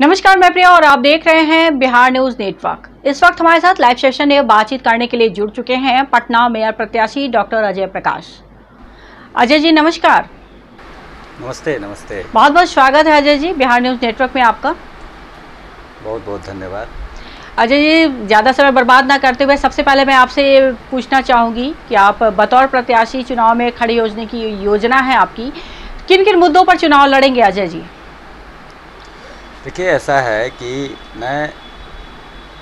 नमस्कार, मैं प्रिया और आप देख रहे हैं बिहार न्यूज नेटवर्क। इस वक्त हमारे साथ लाइव सेशन में बातचीत करने के लिए जुड़ चुके हैं पटना मेयर प्रत्याशी डॉक्टर अजय प्रकाश। अजय जी नमस्कार। नमस्ते। नमस्ते, बहुत बहुत स्वागत है अजय जी बिहार न्यूज नेटवर्क में आपका। बहुत बहुत धन्यवाद। अजय जी, ज़्यादा समय बर्बाद ना करते हुए सबसे पहले मैं आपसे ये पूछना चाहूँगी कि आप बतौर प्रत्याशी चुनाव में खड़ी होने की योजना है आपकी, किन किन मुद्दों पर चुनाव लड़ेंगे अजय जी? देखिए, ऐसा है कि मैं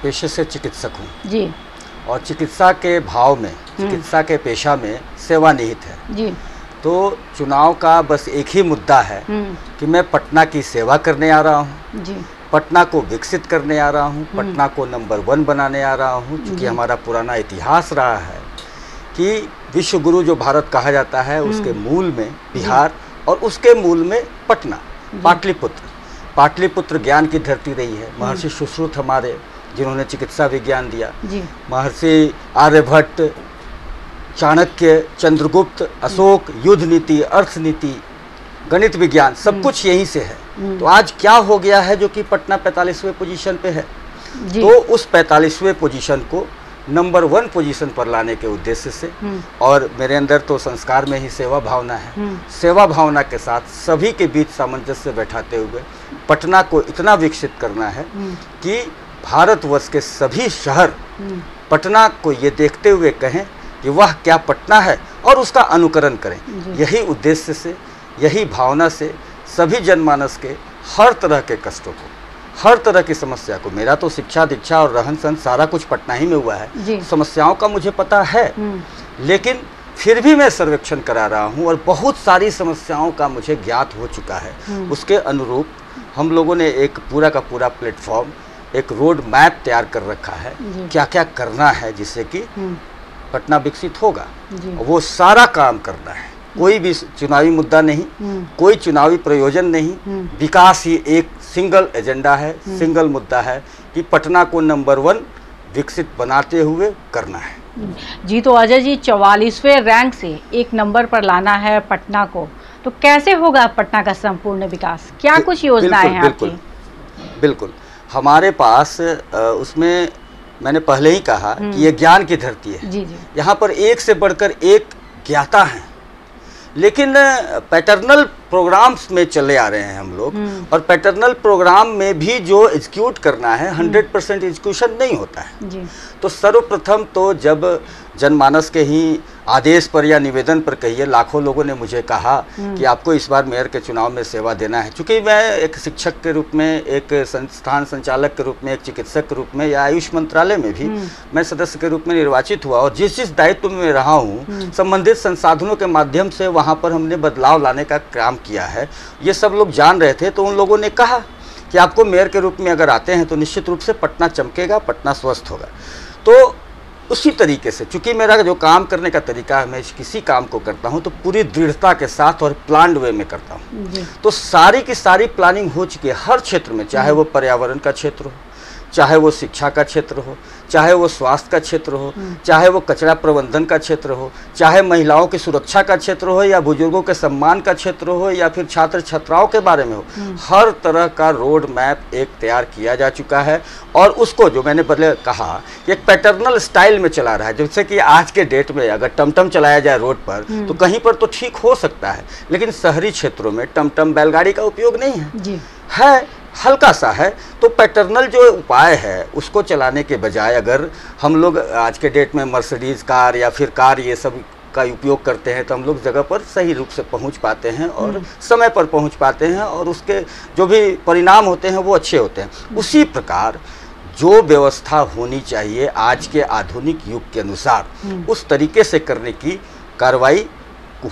पेशे से चिकित्सक हूँ जी। और चिकित्सा के भाव में, चिकित्सा के पेशा में सेवा निहित है जी। तो चुनाव का बस एक ही मुद्दा है कि मैं पटना की सेवा करने आ रहा हूँ जी। पटना को विकसित करने आ रहा हूँ, पटना को नंबर 1 बनाने आ रहा हूँ। क्योंकि हमारा पुराना इतिहास रहा है कि विश्व गुरु जो भारत कहा जाता है उसके मूल में बिहार और उसके मूल में पटना, पाटलिपुत्र ज्ञान की धरती रही है। महर्षि सुश्रुत हमारे, जिन्होंने चिकित्सा विज्ञान दिया, महर्षि आर्यभट्ट, चाणक्य, चंद्रगुप्त, अशोक, युद्ध नीति, अर्थनीति, गणित विज्ञान, सब कुछ यहीं से है। तो आज क्या हो गया है जो कि पटना 45वें पोजीशन पे है, तो उस 45वें पोजीशन को नंबर 1 पोजीशन पर लाने के उद्देश्य से, और मेरे अंदर तो संस्कार में ही सेवा भावना है, सेवा भावना के साथ सभी के बीच सामंजस्य बैठाते हुए पटना को इतना विकसित करना है कि भारतवर्ष के सभी शहर पटना को ये देखते हुए कहें कि वह क्या पटना है और उसका अनुकरण करें। यही उद्देश्य से, यही भावना से सभी जनमानस के हर तरह के कष्टों को, हर तरह की समस्या को, मेरा तो शिक्षा दीक्षा और रहन सहन सारा कुछ पटना ही में हुआ है, समस्याओं का मुझे पता है, लेकिन फिर भी मैं सर्वेक्षण करा रहा हूँ और बहुत सारी समस्याओं का मुझे ज्ञात हो चुका है। उसके अनुरूप हम लोगों ने एक पूरा का पूरा प्लेटफॉर्म, एक रोड मैप तैयार कर रखा है, क्या क्या करना है जिससे कि पटना विकसित होगा। वो सारा काम करना है, कोई भी चुनावी मुद्दा नहीं, कोई चुनावी प्रयोजन नहीं, विकास ही एक सिंगल एजेंडा है, सिंगल मुद्दा है कि पटना को नंबर 1 विकसित बनाते हुए करना है। जी, तो अजय जी 44वें रैंक से एक नंबर पर लाना है पटना को, तो कैसे होगा पटना का संपूर्ण विकास? क्या कुछ योजनाएं हैं आपकी? बिल्कुल, हमारे पास उसमें मैंने पहले ही कहा कि ये ज्ञान की धरती है। जी। यहाँ पर एक से बढ़कर एक ज्ञाता हैं, लेकिन पैटर्नल प्रोग्राम्स में चले आ रहे हैं हम लोग, और पैटर्नल प्रोग्राम में भी जो एग्जीक्यूट करना है 100% एग्जीक्यूशन नहीं होता है। जी। तो सर्वप्रथम तो जब जनमानस के ही आदेश पर या निवेदन पर कहिए, लाखों लोगों ने मुझे कहा कि आपको इस बार मेयर के चुनाव में सेवा देना है, क्योंकि मैं एक शिक्षक के रूप में, एक संस्थान संचालक के रूप में, एक चिकित्सक के रूप में, या आयुष मंत्रालय में भी मैं सदस्य के रूप में निर्वाचित हुआ, और जिस जिस दायित्व में रहा हूँ संबंधित संसाधनों के माध्यम से वहाँ पर हमने बदलाव लाने का काम किया है। ये सब लोग जान रहे थे, तो उन लोगों ने कहा कि आपको मेयर के रूप में अगर आते हैं तो निश्चित रूप से पटना चमकेगा, पटना स्वस्थ होगा। तो उसी तरीके से, चूंकि मेरा जो काम करने का तरीका है, मैं किसी काम को करता हूं तो पूरी दृढ़ता के साथ और प्लान्ड वे में करता हूं। तो सारी की सारी प्लानिंग हो चुकी है हर क्षेत्र में, चाहे वो पर्यावरण का क्षेत्र हो, चाहे वो शिक्षा का क्षेत्र हो, चाहे वो स्वास्थ्य का क्षेत्र हो, चाहे वो कचरा प्रबंधन का क्षेत्र हो, चाहे महिलाओं की सुरक्षा का क्षेत्र हो, या बुजुर्गों के सम्मान का क्षेत्र हो, या फिर छात्र छात्राओं के बारे में हो, हर तरह का रोड मैप एक तैयार किया जा चुका है। और उसको, जो मैंने पहले कहा, एक पैटर्नल स्टाइल में चला रहा है। जैसे कि आज के डेट में अगर टमटम चलाया जाए रोड पर तो कहीं पर तो ठीक हो सकता है, लेकिन शहरी क्षेत्रों में टमटम बैलगाड़ी का उपयोग नहीं है, हल्का सा है। तो पैटर्नल जो उपाय है उसको चलाने के बजाय अगर हम लोग आज के डेट में मर्सिडीज़ कार या फिर कार ये सब का उपयोग करते हैं, तो हम लोग जगह पर सही रूप से पहुंच पाते हैं और समय पर पहुंच पाते हैं, और उसके जो भी परिणाम होते हैं वो अच्छे होते हैं। उसी प्रकार जो व्यवस्था होनी चाहिए आज के आधुनिक युग के अनुसार, उस तरीके से करने की कार्रवाई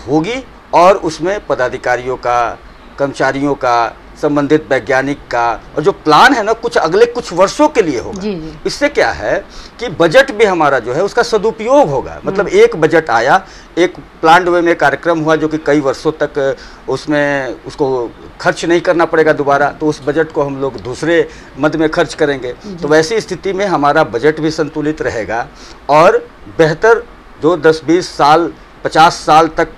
होगी, और उसमें पदाधिकारियों का, कर्मचारियों का, संबंधित वैज्ञानिक का, और जो प्लान है ना अगले कुछ वर्षों के लिए होगा। इससे क्या है कि बजट भी हमारा जो है उसका सदुपयोग होगा। मतलब एक बजट आया, एक प्लान वे में कार्यक्रम हुआ जो कि कई वर्षों तक उसमें उसको खर्च नहीं करना पड़ेगा दोबारा, तो उस बजट को हम लोग दूसरे मद में खर्च करेंगे। तो वैसी स्थिति में हमारा बजट भी संतुलित रहेगा, और बेहतर जो 10-20 साल 50 साल तक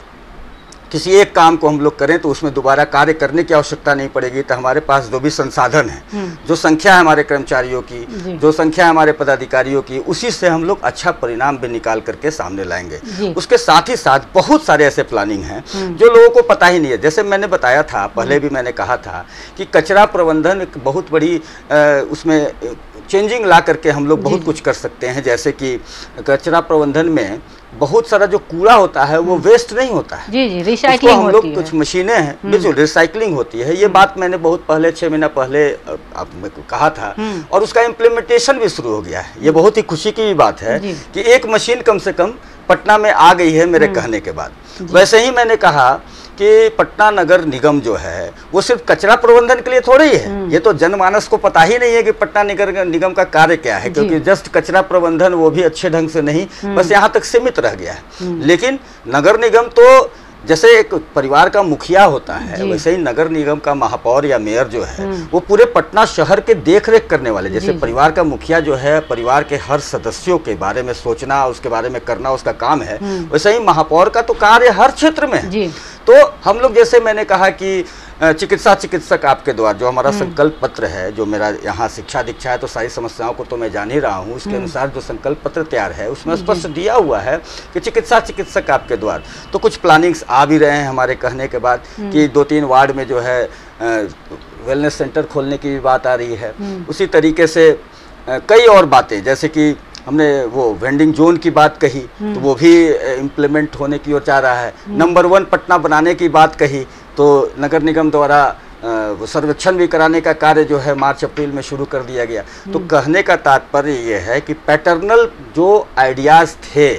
किसी एक काम को हम लोग करें तो उसमें दोबारा कार्य करने की आवश्यकता नहीं पड़ेगी। तो हमारे पास जो भी संसाधन है, जो संख्या है हमारे कर्मचारियों की, जो संख्या है हमारे पदाधिकारियों की, उसी से हम लोग अच्छा परिणाम भी निकाल करके सामने लाएंगे। उसके साथ ही साथ बहुत सारे ऐसे प्लानिंग हैं जो लोगों को पता ही नहीं है। जैसे मैंने बताया था, पहले भी मैंने कहा था कि कचरा प्रबंधन एक बहुत बड़ी उसमें चेंजिंग ला करके हम लोग बहुत कुछ कर सकते हैं। जैसे कि कचरा प्रबंधन में बहुत सारा जो कूड़ा होता है वो वेस्ट नहीं होता है। जी, रिसाइकलिंग हम लोग कुछ मशीनें हैं, बिल्कुल रिसाइकलिंग होती है। ये बात मैंने बहुत पहले 6 महीना पहले आपको कहा था और उसका इम्प्लीमेंटेशन भी शुरू हो गया है। ये बहुत ही खुशी की भी बात है कि एक मशीन कम से कम पटना में आ गई है मेरे कहने के बाद। वैसे ही मैंने कहा कि पटना नगर निगम जो है वो सिर्फ कचरा प्रबंधन के लिए थोड़ी है। ये तो जनमानस को पता ही नहीं है कि पटना नगर निगम का कार्य क्या है, क्योंकि जस्ट कचरा प्रबंधन वो भी अच्छे ढंग से नहीं, बस यहाँ तक सीमित रह गया है। लेकिन नगर निगम तो जैसे एक परिवार का मुखिया होता है, वैसे ही नगर निगम का महापौर या मेयर जो है वो पूरे पटना शहर के देखरेख करने वाले, जैसे परिवार का मुखिया जो है परिवार के हर सदस्यों के बारे में सोचना, उसके बारे में करना उसका काम है, वैसे ही महापौर का तो कार्य हर क्षेत्र में है। तो हम लोग, जैसे मैंने कहा कि चिकित्सक आपके द्वारा जो हमारा संकल्प पत्र है, जो मेरा यहाँ शिक्षा दीक्षा है तो सारी समस्याओं को तो मैं जान ही रहा हूँ, उसके अनुसार जो संकल्प पत्र तैयार है उसमें स्पष्ट दिया हुआ है कि चिकित्सक आपके द्वारा तो कुछ प्लानिंग्स आ भी रहे हैं हमारे कहने के बाद कि 2-3 वार्ड में जो है वेलनेस सेंटर खोलने की भी बात आ रही है। उसी तरीके से कई और बातें, जैसे कि हमने वो वेंडिंग जोन की बात कही तो वो भी इम्प्लीमेंट होने की ओर जा रहा है। नंबर 1 पटना बनाने की बात कही तो नगर निगम द्वारा वो सर्वेक्षण भी कराने का कार्य जो है मार्च-अप्रैल में शुरू कर दिया गया। तो कहने का तात्पर्य ये है कि पैटर्नल जो आइडियाज़ थे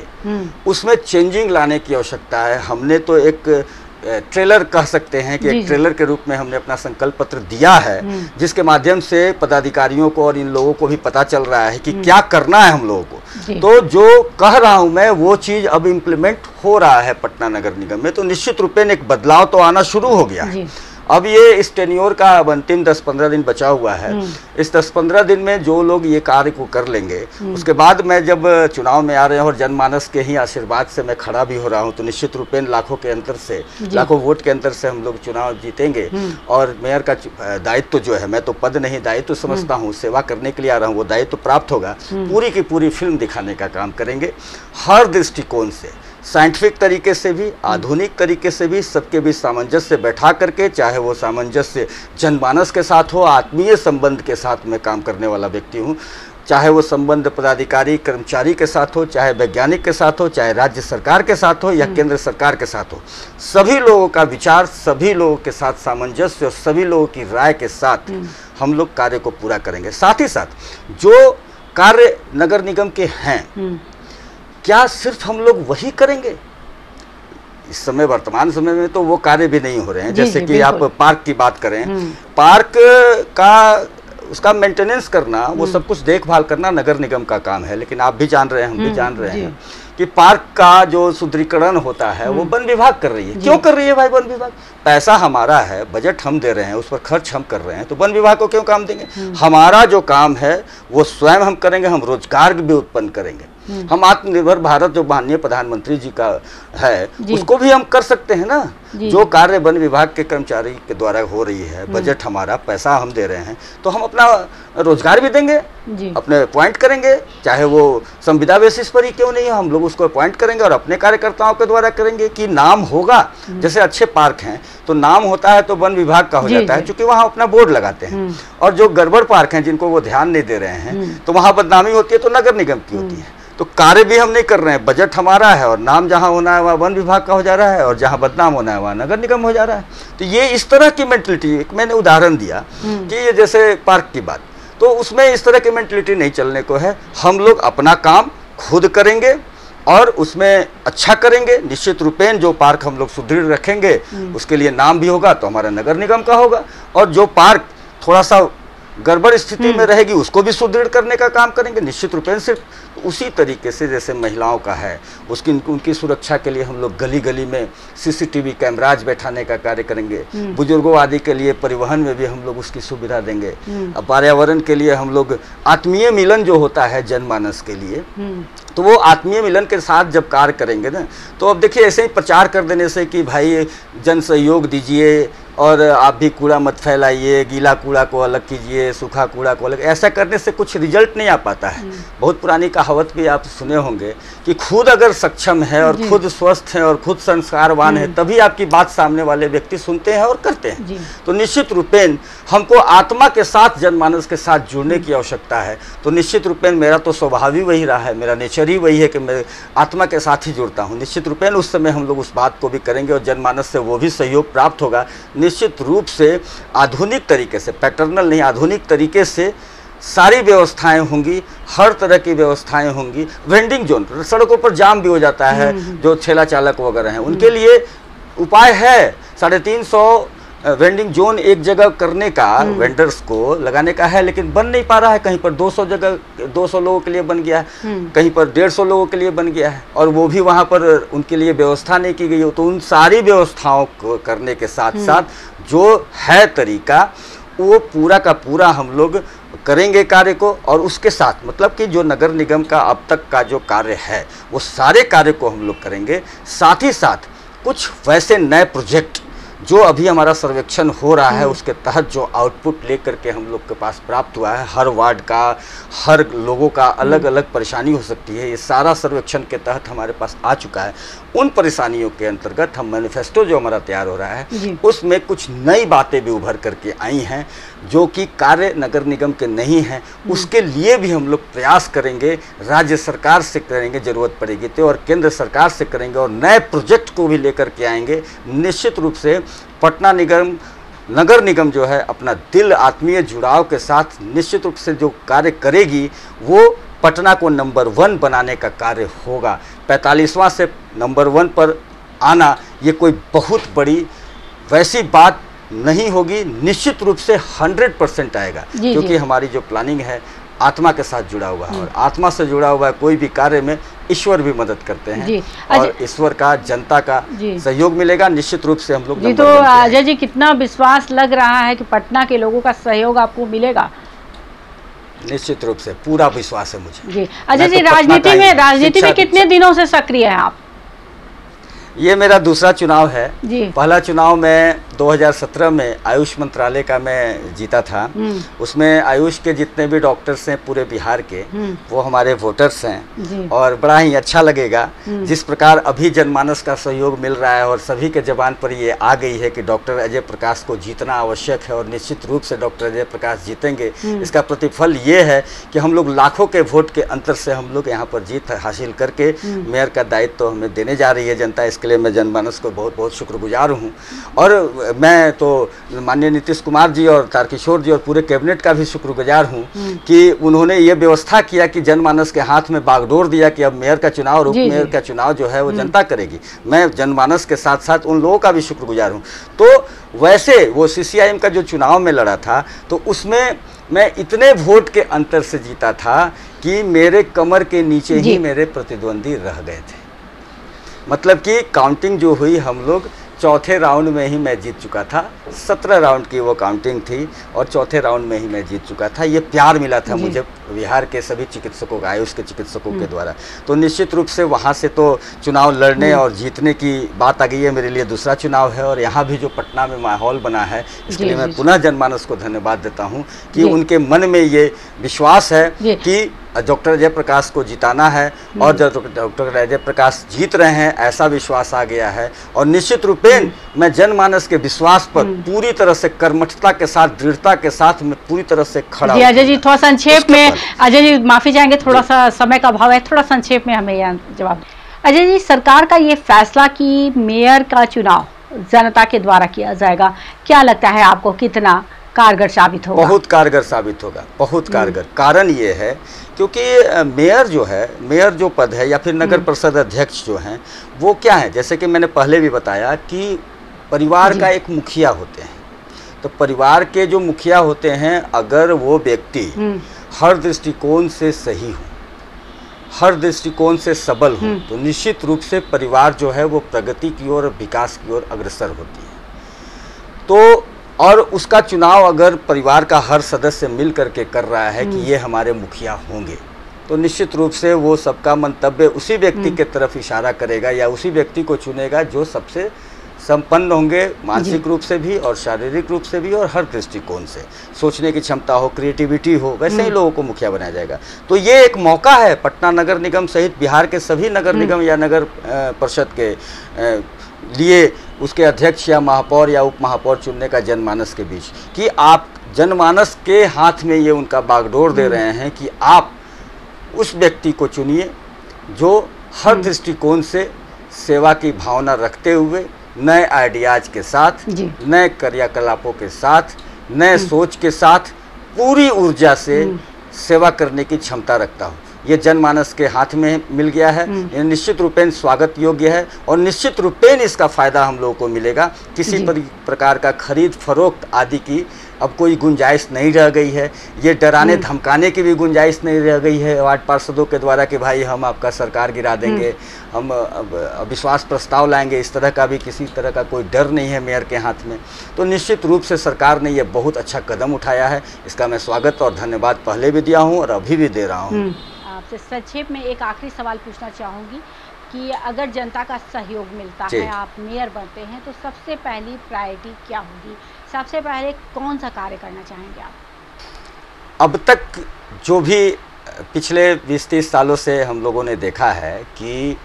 उसमें चेंजिंग लाने की आवश्यकता है। हमने तो एक ट्रेलर कह सकते हैं कि एक ट्रेलर के रूप में हमने अपना संकल्प पत्र दिया है, जिसके माध्यम से पदाधिकारियों को और इन लोगों को भी पता चल रहा है कि क्या करना है हम लोगों को। तो जो कह रहा हूं मैं वो चीज़ अब इम्प्लीमेंट हो रहा है पटना नगर निगम में, तो निश्चित रूप में एक बदलाव तो आना शुरू हो गया है। अब ये इस टेन्योर का अंतिम 10-15 दिन बचा हुआ है। इस 10-15 दिन में जो लोग ये कार्य को कर लेंगे, उसके बाद मैं जब चुनाव में आ रहे हैं और जनमानस के ही आशीर्वाद से मैं खड़ा भी हो रहा हूं, तो निश्चित रूप में लाखों के अंतर से, लाखों वोट के अंतर से हम लोग चुनाव जीतेंगे। और मेयर का दायित्व जो है, मैं तो पद नहीं दायित्व समझता हूँ, सेवा करने के लिए आ रहा हूँ, वो दायित्व प्राप्त होगा। पूरी की पूरी फिल्म दिखाने का काम करेंगे, हर दृष्टिकोण से, साइंटिफिक तरीके से भी, आधुनिक तरीके से भी, सबके बीच सामंजस्य बैठा करके, चाहे वो सामंजस्य जनमानस के साथ हो, आत्मीय संबंध के साथ मैं काम करने वाला व्यक्ति हूँ। चाहे वो संबंध पदाधिकारी कर्मचारी के साथ हो, चाहे वैज्ञानिक के साथ हो, चाहे राज्य सरकार के साथ हो या केंद्र सरकार के साथ हो, सभी लोगों का विचार, सभी लोगों के साथ सामंजस्य और सभी लोगों की राय के साथ हम लोग कार्य को पूरा करेंगे। साथ ही साथ जो कार्य नगर निगम के हैं, क्या सिर्फ हम लोग वही करेंगे? इस समय वर्तमान समय में तो वो कार्य भी नहीं हो रहे हैं। जैसे कि आप पार्क की बात करें, पार्क का उसका मेंटेनेंस करना, वो सब कुछ देखभाल करना नगर निगम का काम है। लेकिन आप भी जान रहे हैं, हम भी जान रहे हैं कि पार्क का जो सुदृढ़ीकरण होता है वो वन विभाग कर रही है। क्यों कर रही है भाई वन विभाग? पैसा हमारा है, बजट हम दे रहे हैं, उस पर खर्च हम कर रहे हैं, तो वन विभाग को क्यों काम देंगे? हमारा जो काम है वो स्वयं हम करेंगे, हम रोजगार भी उत्पन्न करेंगे। हम आत्मनिर्भर भारत जो माननीय प्रधानमंत्री जी का है उसको भी हम कर सकते हैं ना। जो कार्य वन विभाग के कर्मचारी के द्वारा हो रही है, बजट हमारा, पैसा हम दे रहे हैं, तो हम अपना रोजगार भी देंगे, अपने अपॉइंट करेंगे, चाहे वो संविदा बेसिस पर ही क्यों नहीं है, हम लोग उसको अपॉइंट करेंगे और अपने कार्यकर्ताओं के द्वारा करेंगे कि नाम होगा। जैसे अच्छे पार्क हैं तो नाम होता है तो वन विभाग का हो जाता है, क्योंकि वहाँ अपना बोर्ड लगाते हैं। और जो गड़बड़ पार्क हैं जिनको वो ध्यान नहीं दे रहे हैं, तो वहाँ बदनामी होती है तो नगर निगम की होती है। तो कार्य भी हम नहीं कर रहे हैं, बजट हमारा है और नाम जहाँ होना है वहाँ वन विभाग का हो जा रहा है और जहाँ बदनाम होना है वहाँ नगर निगम हो जा रहा है। तो ये इस तरह की मेंटलिटी, एक मैंने उदाहरण दिया कि ये जैसे पार्क की बात, तो उसमें इस तरह की मेंटलिटी नहीं चलने को है। हम लोग अपना काम खुद करेंगे और उसमें अच्छा करेंगे। निश्चित रूपेण जो पार्क हम लोग सुदृढ़ रखेंगे उसके लिए नाम भी होगा तो हमारा नगर निगम का होगा। और जो पार्क थोड़ा सा गड़बड़ स्थिति में रहेगी उसको भी सुदृढ़ करने का काम करेंगे निश्चित रूप से। सिर्फ उसी तरीके से जैसे महिलाओं का है उसकी उनकी सुरक्षा के लिए हम लोग गली गली में सीसीटीवी कैमराज बैठाने का कार्य करेंगे। बुजुर्गों आदि के लिए परिवहन में भी हम लोग उसकी सुविधा देंगे। अब पर्यावरण के लिए हम लोग आत्मीय मिलन जो होता है जनमानस के लिए, तो वो आत्मीय मिलन के साथ जब कार्य करेंगे ना, तो अब देखिए ऐसे ही प्रचार कर देने से कि भाई जन सहयोग दीजिए और आप भी कूड़ा मत फैलाइए, गीला कूड़ा को अलग कीजिए, सूखा कूड़ा को अलग, ऐसा करने से कुछ रिजल्ट नहीं आ पाता है। बहुत पुरानी कहावत भी आप सुने होंगे कि खुद अगर सक्षम है और खुद स्वस्थ है और खुद संस्कारवान है तभी आपकी बात सामने वाले व्यक्ति सुनते हैं और करते हैं। तो निश्चित रूपेण हमको आत्मा के साथ जनमानस के साथ जुड़ने की आवश्यकता है। तो निश्चित रूपेण मेरा तो स्वभाव ही वही रहा है, मेरा नेचर ही वही है कि मैं आत्मा के साथ ही जुड़ता हूँ। निश्चित रूपेण उस समय हम लोग उस बात को भी करेंगे और जनमानस से वो भी सहयोग प्राप्त होगा। निश्चित रूप से आधुनिक तरीके से, पैटर्नल नहीं, आधुनिक तरीके से सारी व्यवस्थाएं होंगी, हर तरह की व्यवस्थाएं होंगी। वेंडिंग जोन, सड़कों पर जाम भी हो जाता है, जो ठेला चालक वगैरह हैं उनके लिए उपाय है। 350 वेंडिंग जोन एक जगह करने का, वेंडर्स को लगाने का है, लेकिन बन नहीं पा रहा है। कहीं पर 200 जगह 200 लोगों के लिए बन गया है, कहीं पर 150 लोगों के लिए बन गया है और वो भी वहाँ पर उनके लिए व्यवस्था नहीं की गई हो। तो उन सारी व्यवस्थाओं को करने के साथ साथ जो है तरीका वो पूरा का पूरा हम लोग करेंगे कार्य को, और उसके साथ मतलब कि जो नगर निगम का अब तक का जो कार्य है वो सारे कार्य को हम लोग करेंगे। साथ ही साथ कुछ वैसे नए प्रोजेक्ट जो अभी हमारा सर्वेक्षण हो रहा है उसके तहत जो आउटपुट लेकर के हम लोग के पास प्राप्त हुआ है, हर वार्ड का, हर लोगों का अलग अलग परेशानी हो सकती है, ये सारा सर्वेक्षण के तहत हमारे पास आ चुका है। उन परेशानियों के अंतर्गत हम मैनिफेस्टो जो हमारा तैयार हो रहा है उसमें कुछ नई बातें भी उभर करके आई हैं जो कि कार्य नगर निगम के नहीं हैं। उसके लिए भी हम लोग प्रयास करेंगे, राज्य सरकार से करेंगे ज़रूरत पड़ेगी तो, और केंद्र सरकार से करेंगे, और नए प्रोजेक्ट को भी लेकर के आएंगे। निश्चित रूप से पटना निगम, नगर निगम जो है अपना दिल आत्मीय जुड़ाव के साथ निश्चित रूप से जो कार्य करेगी वो पटना को नंबर 1 बनाने का कार्य होगा। 45वां से नंबर 1 पर आना ये कोई बहुत बड़ी वैसी बात नहीं होगी, निश्चित रूप से 100% आएगा, क्योंकि हमारी जो प्लानिंग है आत्मा के साथ जुड़ा हुआ है, और आत्मा से जुड़ा हुआ कोई भी कार्य में ईश्वर भी मदद करते हैं और ईश्वर का, जनता का सहयोग मिलेगा। निश्चित रूप से हम लोग जी। तो अजय जी, कितना विश्वास लग रहा है कि पटना के लोगों का सहयोग आपको मिलेगा? निश्चित रूप से पूरा विश्वास है मुझे जी। अजय जी, राजनीति में कितने दिनों से सक्रिय हैं आप? ये मेरा दूसरा चुनाव है जी। पहला चुनाव में 2017 में आयुष मंत्रालय का मैं जीता था। उसमें आयुष के जितने भी डॉक्टर्स हैं पूरे बिहार के वो हमारे वोटर्स हैं, और बड़ा ही अच्छा लगेगा जिस प्रकार अभी जनमानस का सहयोग मिल रहा है और सभी के जबान पर ये आ गई है कि डॉक्टर अजय प्रकाश को जीतना आवश्यक है, और निश्चित रूप से डॉक्टर अजय प्रकाश जीतेंगे। इसका प्रतिफल ये है कि हम लोग लाखों के वोट के अंतर से हम लोग यहाँ पर जीत हासिल करके मेयर का दायित्व तो हमें देने जा रही है जनता। इसके लिए मैं जनमानस को बहुत बहुत शुक्रगुजार हूँ, और मैं तो माननीय नीतीश कुमार जी और तारकिशोर जी और पूरे कैबिनेट का भी शुक्रगुजार हूँ कि उन्होंने ये व्यवस्था किया कि जनमानस के हाथ में बागडोर दिया कि अब मेयर का चुनाव और उप मेयर का चुनाव जो है वो जनता करेगी। मैं जनमानस के साथ साथ उन लोगों का भी शुक्रगुजार हूँ। तो वैसे वो CCIM का जो चुनाव में लड़ा था तो उसमें मैं इतने वोट के अंतर से जीता था कि मेरे कमर के नीचे ही मेरे प्रतिद्वंदी रह गए थे। मतलब कि काउंटिंग जो हुई हम लोग चौथे राउंड में ही मैं जीत चुका था। 17 राउंड की वो काउंटिंग थी और चौथे राउंड में ही मैं जीत चुका था। ये प्यार मिला था मुझे बिहार के सभी चिकित्सकों का, आयुष के चिकित्सकों के द्वारा। तो निश्चित रूप से वहाँ से तो चुनाव लड़ने और जीतने की बात आ गई है। मेरे लिए दूसरा चुनाव है, और यहाँ भी जो पटना में माहौल बना है इसके लिए मैं पुनः जनमानस को धन्यवाद देता हूँ कि उनके मन में ये विश्वास है कि डॉक्टर अजय प्रकाश को जिताना है, और डॉक्टर अजय प्रकाश जीत रहे हैं ऐसा विश्वास आ गया है। और निश्चित रूपेण मैं जनमानस के विश्वास पर पूरी तरह से कर्मठता के साथ, दृढ़ता के साथ मैं पूरी तरह से खड़ा हूं। अजय जी, थोड़ा संक्षेप में, अजय जी माफी चाहेंगे, थोड़ा सा समय का अभाव है, थोड़ा संक्षेप में हमें यह जवाब। अजय जी, सरकार का ये फैसला कि मेयर का चुनाव जनता के द्वारा किया जाएगा, क्या लगता है आपको कितना कारगर साबित होगा? बहुत कारगर साबित होगा, बहुत कारगर। कारण ये है क्योंकि मेयर जो है, मेयर जो पद है या फिर नगर परिषद अध्यक्ष जो हैं वो क्या है, जैसे कि मैंने पहले भी बताया कि परिवार का एक मुखिया होते हैं। तो परिवार के जो मुखिया होते हैं, अगर वो व्यक्ति हर दृष्टिकोण से सही हो, हर दृष्टिकोण से सबल हो, तो निश्चित रूप से परिवार जो है वो प्रगति की ओर, विकास की ओर अग्रसर होती है। तो और उसका चुनाव अगर परिवार का हर सदस्य मिल करके कर रहा है कि ये हमारे मुखिया होंगे, तो निश्चित रूप से वो सबका मंतव्य उसी व्यक्ति के तरफ इशारा करेगा या उसी व्यक्ति को चुनेगा जो सबसे संपन्न होंगे, मानसिक रूप से भी और शारीरिक रूप से भी और हर दृष्टिकोण से, सोचने की क्षमता हो, क्रिएटिविटी हो, वैसे ही लोगों को मुखिया बनाया जाएगा। तो ये एक मौका है पटना नगर निगम सहित बिहार के सभी नगर निगम या नगर परिषद के लिए उसके अध्यक्ष या महापौर या उप महापौर चुनने का जनमानस के बीच, कि आप जनमानस के हाथ में ये उनका बागडोर दे रहे हैं कि आप उस व्यक्ति को चुनिए जो हर दृष्टिकोण से सेवा की भावना रखते हुए, नए आइडियाज के साथ, नए क्रियाकलापों के साथ, नए सोच के साथ, पूरी ऊर्जा से सेवा करने की क्षमता रखता हो। ये जनमानस के हाथ में मिल गया है, ये निश्चित रूपेण स्वागत योग्य है और निश्चित रूपेण इसका फायदा हम लोगों को मिलेगा। किसी प्रकार का खरीद फरोख्त आदि की अब कोई गुंजाइश नहीं रह गई है। ये डराने धमकाने की भी गुंजाइश नहीं रह गई है वार्ड पार्षदों के द्वारा कि भाई हम आपका सरकार गिरा देंगे, हम अविश्वास प्रस्ताव लाएंगे, इस तरह का भी किसी तरह का कोई डर नहीं है मेयर के हाथ में। तो निश्चित रूप से सरकार ने ये बहुत अच्छा कदम उठाया है, इसका मैं स्वागत और धन्यवाद पहले भी दिया हूँ और अभी भी दे रहा हूँ। आपसे संक्षेप में एक आखिरी सवाल पूछना चाहूँगी कि अगर जनता का सहयोग मिलता है, आप मेयर बनते हैं, तो सबसे पहली प्रायोरिटी क्या होगी? सबसे पहले कौन सा कार्य करना चाहेंगे आप? अब तक जो भी पिछले 20-30 सालों से हम लोगों ने देखा है कि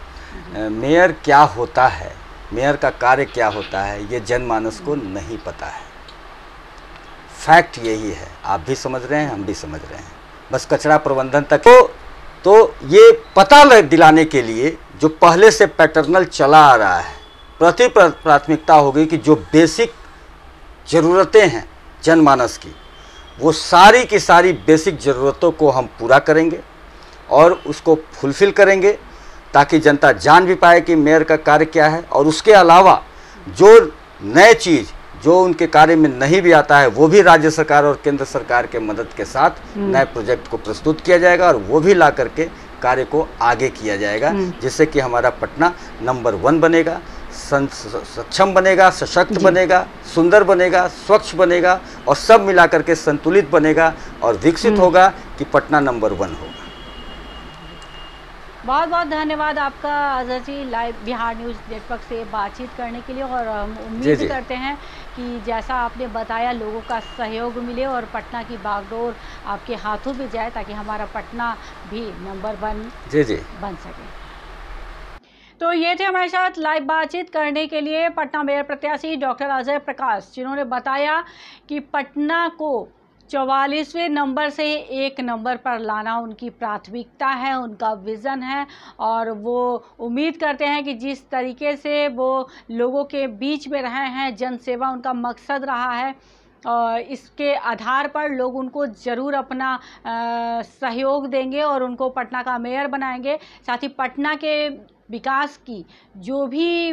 मेयर क्या होता है, मेयर का कार्य क्या होता है, ये जनमानस को नहीं पता है। फैक्ट यही है, आप भी समझ रहे हैं, हम भी समझ रहे हैं। बस कचरा प्रबंधन तक तो ये पता दिलाने के लिए जो पहले से पैटर्नल चला आ रहा है, प्रति प्राथमिकता होगी कि जो बेसिक ज़रूरतें हैं जनमानस की, वो सारी की सारी बेसिक ज़रूरतों को हम पूरा करेंगे और उसको फुलफ़िल करेंगे ताकि जनता जान भी पाए कि मेयर का कार्य क्या है। और उसके अलावा जो नए चीज़ जो उनके कार्य में नहीं भी आता है, वो भी राज्य सरकार और केंद्र सरकार के मदद के साथ नए प्रोजेक्ट को प्रस्तुत किया जाएगा और वो भी ला करके कार्य को आगे किया जाएगा, जिससे कि हमारा पटना नंबर 1 बनेगा, सक्षम बनेगा, सशक्त बनेगा, सुंदर बनेगा, स्वच्छ बनेगा और सब मिला करके संतुलित बनेगा और विकसित होगा कि पटना नंबर 1 होगा। बहुत बहुत धन्यवाद आपका अजहर जी, लाइव बिहार न्यूज़ नेटवर्क से बातचीत करने के लिए। और हम उम्मीद करते हैं कि जैसा आपने बताया लोगों का सहयोग मिले और पटना की बागडोर आपके हाथों में जाए ताकि हमारा पटना भी नंबर 1 बन सके। तो ये थे हमारे साथ लाइव बातचीत करने के लिए पटना मेयर प्रत्याशी डॉक्टर अजय प्रकाश, जिन्होंने बताया कि पटना को 44वें नंबर से 1 नंबर पर लाना उनकी प्राथमिकता है, उनका विज़न है और वो उम्मीद करते हैं कि जिस तरीके से वो लोगों के बीच में रहे हैं, जनसेवा उनका मकसद रहा है, और इसके आधार पर लोग उनको ज़रूर अपना सहयोग देंगे और उनको पटना का मेयर बनाएंगे। साथ ही पटना के विकास की जो भी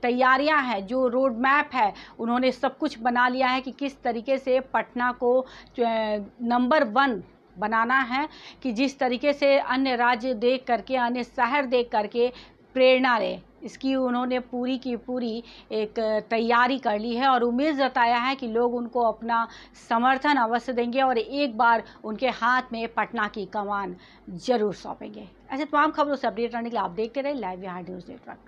तैयारियां हैं, जो रोड मैप है, उन्होंने सब कुछ बना लिया है कि किस तरीके से पटना को नंबर 1 बनाना है, कि जिस तरीके से अन्य राज्य देख करके, अन्य शहर देख करके प्रेरणा ले। इसकी उन्होंने पूरी की पूरी एक तैयारी कर ली है और उम्मीद जताया है कि लोग उनको अपना समर्थन अवश्य देंगे और एक बार उनके हाथ में पटना की कमान जरूर सौंपेंगे। ऐसे तमाम खबरों से अपडेट रहने के लिए आप देखते रहे लाइव बिहार न्यूज़ नेटवर्क।